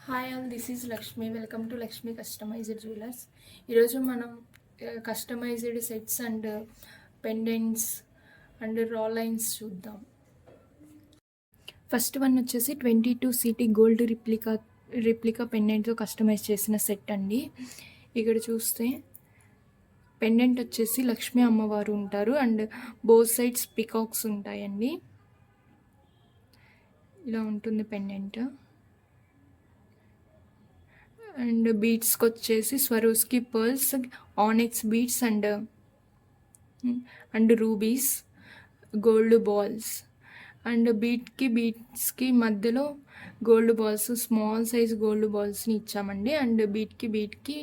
Hi all, this is Lakshmi. Welcome to Lakshmi customized jewellers. ఈరోజు మనం customized sets and pendants and raw lines చూద్దాం. First one వచ్చేసి 22 CT gold replica పెండెంట్తో customize చేసిన set అండి. ఇక్కడ చూస్తే పెండెంట్ వచ్చేసి లక్ష్మీ అమ్మవారు ఉంటారు అండ్ బోత్ సైడ్స్ పికాక్స్ ఉంటాయండి. ఇలా ఉంటుంది పెండెంట్. అండ్ బీడ్స్కి వచ్చేసి Swarovski pearls, onyx beads and rubies, gold balls. And బీడ్స్కి మధ్యలో gold balls, small size gold బాల్స్ని ఇచ్చామండి. అండ్ బీట్కి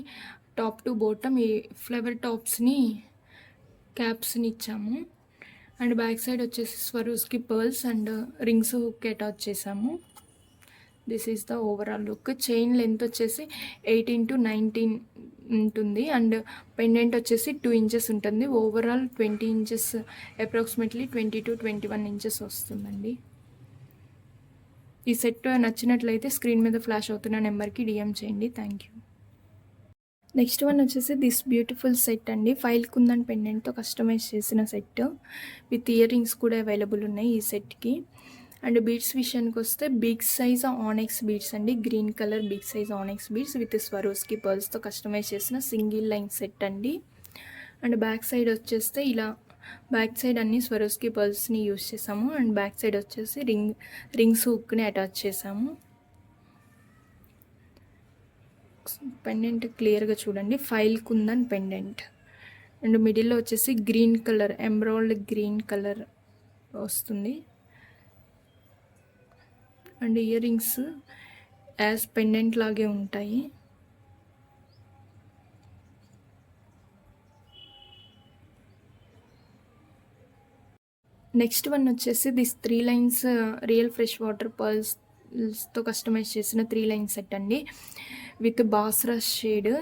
టాప్ టు బాటమ్ ఈ ఫ్లవర్ టాప్స్ని క్యాప్స్ని ఇచ్చాము. అండ్ బ్యాక్ సైడ్ వచ్చేసి Swarovski pearls and rings hook attach చేసాము. This is the overall look. Chain length వచ్చేసి 18 to 19 ఉంటుంది అండ్ పెండెంట్ వచ్చేసి 2 inches ఉంటుంది. Overall 20 inches, approximately 20 to 21 inches వస్తుందండి. ఈ సెట్ నచ్చినట్లయితే స్క్రీన్ మీద ఫ్లాష్ అవుతున్న నెంబర్కి డిఎం చేయండి. Thank you. నెక్స్ట్ వన్ వచ్చేసి దిస్ బ్యూటిఫుల్ సెట్ అండి. ఫైల్ కుందన్ పెండెంట్తో కస్టమైజ్ చేసిన సెట్ విత్ ఇయర్ రింగ్స్ కూడా అవైలబుల్ ఉన్నాయి ఈ సెట్కి. అండ్ బీడ్స్ విషయానికి వస్తే బిగ్ సైజ్ ఆనెక్స్ బీడ్స్ అండి. Green colour big size onyx beads with Swarovski పర్ల్స్తో కస్టమైజ్ చేసిన సింగిల్ లైన్ సెట్ అండి. అండ్ బ్యాక్ సైడ్ వచ్చేస్తే ఇలా బ్యాక్ సైడ్ అన్ని స్వరోస్కి పర్ల్స్ని యూజ్ చేసాము. అండ్ బ్యాక్ సైడ్ వచ్చేసి రింగ్స్ హుక్ని అటాచ్ చేసాము. పెండెంట్ క్లియర్గా చూడండి. ఫైల్ కుందన్ పెండెంట్ అండ్ మిడిల్లో వచ్చేసి green colour, emerald green colour వస్తుంది. And ear rings as pendant లాగే ఉంటాయి. నెక్స్ట్ వన్ వచ్చేసి this 3 lines real fresh water పర్ల్స్తో కస్టమైజ్ చేసిన 3 lines సెట్ అండి విత్ బాస్రస్ షేడ్.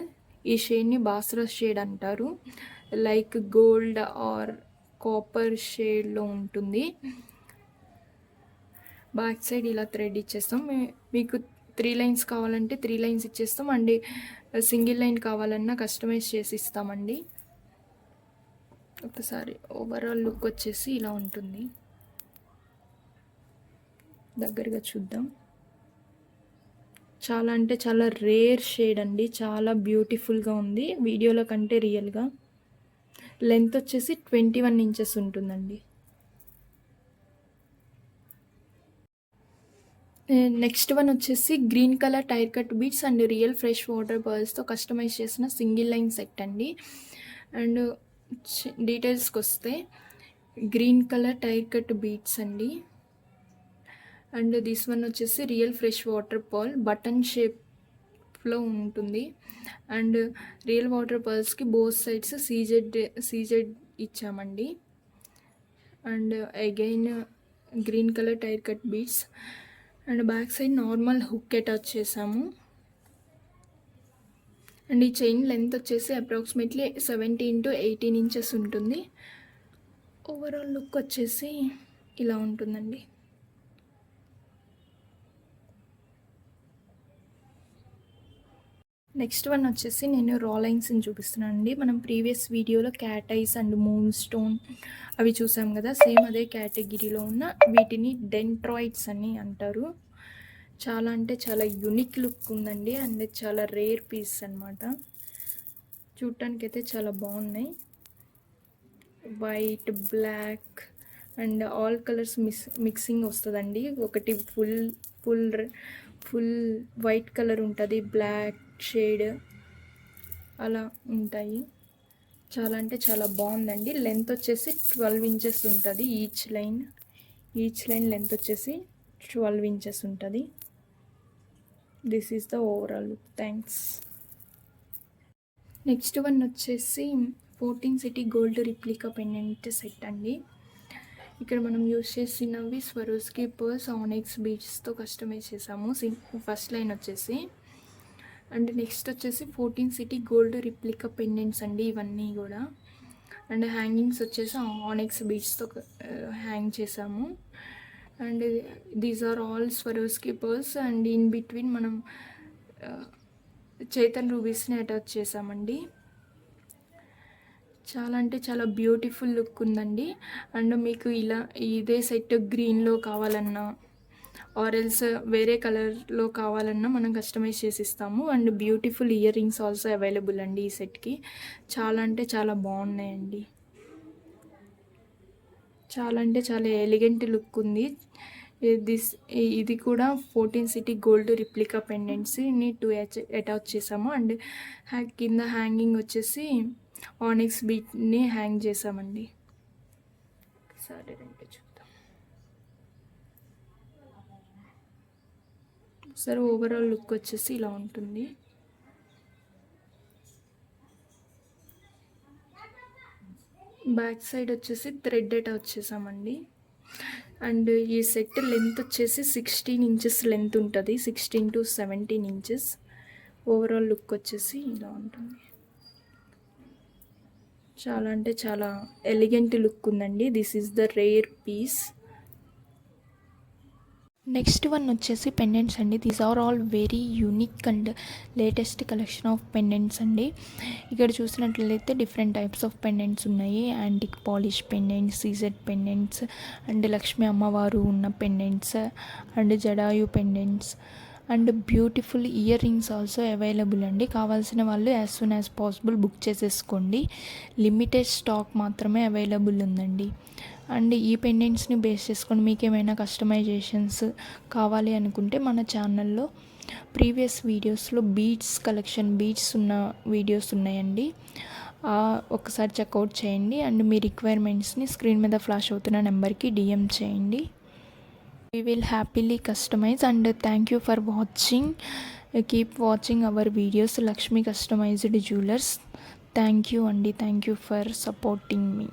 ఈ షేడ్ని బాస్రస్ షేడ్ అంటారు. లైక్ గోల్డ్ ఆర్ కాపర్ షేడ్లో ఉంటుంది. బ్యాక్ సైడ్ ఇలా థ్రెడ్ ఇచ్చేస్తాం. మీకు 3 lines కావాలంటే 3 lines ఇచ్చేస్తాం. అండ్ సింగిల్ లైన్ కావాలన్నా కస్టమైజ్ చేసి ఇస్తామండి. ఒకసారి ఓవరాల్ లుక్ వచ్చేసి ఇలా ఉంటుంది. దగ్గరగా చూద్దాం. చాలా అంటే చాలా రేర్ షేడ్ అండి. చాలా బ్యూటిఫుల్గా ఉంది వీడియోలో కంటే రియల్గా. లెంత్ వచ్చేసి 21 inches ఉంటుందండి. నెక్స్ట్ వన్ వచ్చేసి green colour tyre cut beads and real fresh water పర్ల్స్తో కస్టమైజ్ చేసిన సింగిల్ లైన్ సెట్ అండి. అండ్ డీటెయిల్స్కి వస్తే green colour tyre cut beads అండి. అండ్ దిస్ వన్ వచ్చేసి real fresh water pearl button షేప్లో ఉంటుంది. అండ్ రియల్ వాటర్ పర్ల్స్కి బోత్ సైడ్స్ సీజెడ్ ఇచ్చామండి. And again green colour tyre cut beads and back side normal hook attach చేసాము. And ఈ chain length వచ్చేసి approximately 17 to 18 inches ఉంటుంది. Overall look వచ్చేసి ఇలా ఉంటుందండి. నెక్స్ట్ వన్ వచ్చేసి నేను రా లైన్స్ని చూపిస్తున్నాను అండి. మనం ప్రీవియస్ వీడియోలో cat ice and moon stone అవి చూసాం కదా, సేమ్ అదే కేటగిరీలో ఉన్న వీటిని డెంట్రాయిడ్స్ అని అంటారు. చాలా అంటే చాలా యూనిక్ లుక్ ఉందండి. అండ్ చాలా రేర్ పీస్ అనమాట. చూడటానికి అయితే చాలా బాగున్నాయి. White, black and all colours mixing వస్తుందండి. ఒకటి ఫుల్ వైట్ కలర్ ఉంటుంది, బ్లాక్ షేడ్ అలా ఉంటాయి. చాలా అంటే చాలా బాగుందండి. లెంత్ వచ్చేసి 12 inches ఉంటుంది. ఈచ్ లైన్ లెంత్ వచ్చేసి 12 inches ఉంటుంది. This is the overall look. Thanks. Next one వచ్చేసి 14 city gold replica pendant set అండి. ఇక్కడ మనం యూజ్ చేసినవి స్వరోస్కి పర్ల్స్, ఆనెక్స్ బీడ్స్తో కస్టమైజ్ చేసాము. ఫస్ట్ లైన్ వచ్చేసి. అండ్ నెక్స్ట్ వచ్చేసి 14 సిటీ గోల్డ్ రిప్లికా పెండెంట్స్ అండి ఇవన్నీ కూడా. అండ్ హ్యాంగింగ్స్ వచ్చేసి ఆనెక్స్ బీడ్స్తో హ్యాంగ్ చేసాము. And these are all Swarovski pearls. And in between మనం చైతన్ రూబీస్ని అటాచ్ చేసామండి. చాలా అంటే చాలా బ్యూటిఫుల్ లుక్ ఉందండి. అండ్ మీకు ఇలా ఇదే సెట్ గ్రీన్లో కావాలన్నా ఆరెల్స్ వేరే కలర్లో కావాలన్నా మనం కస్టమైజ్ చేసి ఇస్తాము. And beautiful ear rings also available అండి ఈ సెట్కి. చాలా అంటే చాలా బాగున్నాయండి. చాలా అంటే చాలా ఎలిగెంట్ లుక్ ఉంది. ఇది కూడా 14 సిటీ గోల్డ్ రిప్లికా పెండెంట్స్ని 2 అటాచ్ చేసాము. అండ్ కింద హ్యాంగింగ్ వచ్చేసి ఆనిక్స్ బీట్ని హ్యాంగ్ చేసామండి. సరే రండి చూద్దాం. సరే ఓవరాల్ లుక్ వచ్చేసి ఇలా ఉంటుంది. బ్యాక్ సైడ్ వచ్చేసి థ్రెడ్ అటాచ్ చేసామండి. అండ్ ఈ సెట్ లెంత్ వచ్చేసి 16 ఇంచెస్ లెంత్ ఉంటుంది, 16 to 17 ఇంచెస్. ఓవరాల్ లుక్ వచ్చేసి ఇలా ఉంటుంది. చాలా అంటే చాలా ఎలిగెంట్ లుక్ ఉందండి. This is the rare piece. Next one వచ్చేసి పెండెంట్స్ అండి. These are all very unique and latest collection of pendants అండి. ఇక్కడ చూసినట్లయితే డిఫరెంట్ టైప్స్ ఆఫ్ పెండెంట్స్ ఉన్నాయి. Antique polish pendants, CZ pendants, and Lakshmi అమ్మవారు ఉన్న pendants, and jadau pendants, and beautiful ear rings also available అండి. కావాల్సిన వాళ్ళు as soon as possible book చేసేసుకోండి. లిమిటెడ్ స్టాక్ మాత్రమే అవైలబుల్ ఉందండి. అండ్ ఈ పెండెంట్స్ని బేస్ చేసుకొని మీకు ఏమైనా కస్టమైజేషన్స్ కావాలి అనుకుంటే మన ఛానల్లో ప్రీవియస్ వీడియోస్లో బీడ్స్ కలెక్షన్, బీడ్స్ ఉన్న వీడియోస్ ఉన్నాయండి. ఒకసారి చెక్అవుట్ చేయండి. అండ్ మీ రిక్వైర్మెంట్స్ని స్క్రీన్ మీద ఫ్లాష్ అవుతున్న నెంబర్కి DM చేయండి. We will happily customize. And thank you for watching. Keep watching our videos, Lakshmi Customized Jewelers. Thank you, Andy. Thank you for supporting me.